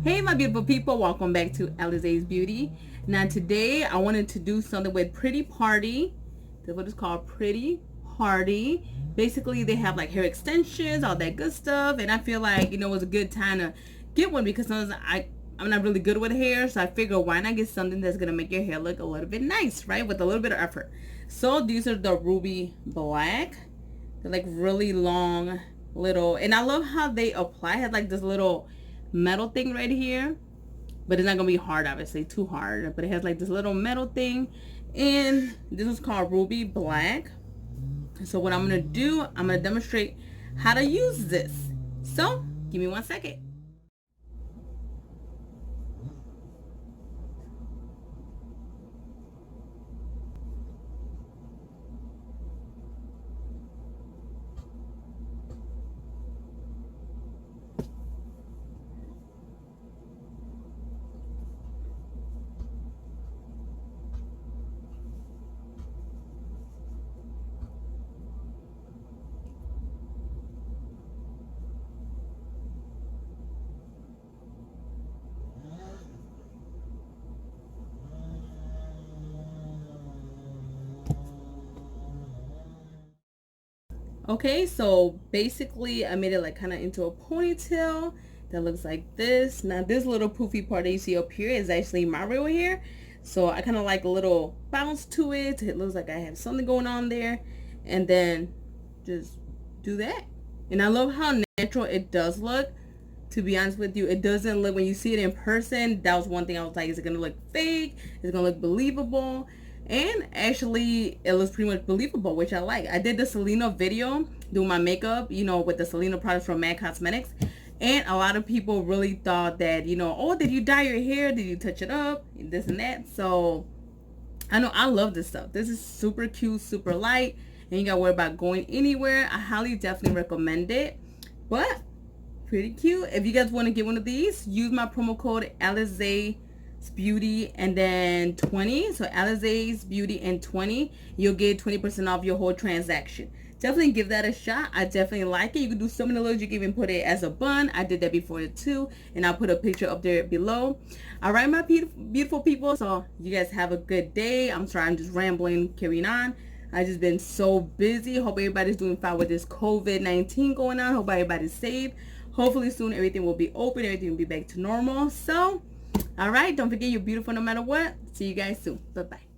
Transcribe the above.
Hey my beautiful people, welcome back to alazaesbeauty. Now today I wanted to do something with Prettyparty. That's what it's called, Prettyparty. Basically they have like hair extensions, all that good stuff, and I feel like, it was a good time to get one because sometimes I'm not really good with hair, so I figure why not get something that's gonna make your hair look a little bit nice, right? With a little bit of effort. So these are the ruby black. They're like really long little, and I love how they apply. It has like this little metal thing right here, but it's not gonna be hard, obviously too hard, but it has like this little metal thing, and this is called ruby black. So what I'm gonna do, I'm gonna demonstrate how to use this. So give me 1 second. Okay, so basically I made it like kind of into a ponytail that looks like this. Now this little poofy part that you see up here is actually my real hair, so I kind of like a little bounce to it. It looks like I have something going on there, and then just do that. And I love how natural it does look. To be honest with you, it doesn't look, when you see it in person, that was one thing I was like, is it gonna look fake? Is it gonna look believable? And actually it looks pretty much believable, which I like. I did the Selena video doing my makeup, with the Selena products from MAC Cosmetics, and a lot of people really thought that, oh, did you dye your hair, did you touch it up, this and that. So I know I love this stuff. This is super cute, super light, and you gotta worry about going anywhere. I highly definitely recommend it. But pretty cute. If you guys want to get one of these, use my promo code alazaesbeauty and then 20. So alazaesbeauty and 20, you'll get 20% off your whole transaction. Definitely give that a shot. I definitely like it. You can do so many looks. You can even put it as a bun. I did that before too, and I'll put a picture up there below. All right, my beautiful people, so you guys have a good day. I'm sorry, I'm just rambling, carrying on. I just been so busy. Hope everybody's doing fine with this COVID-19 going on. Hope everybody's safe. Hopefully soon everything will be open, everything will be back to normal. So all right, don't forget, you're beautiful no matter what. See you guys soon. Bye bye.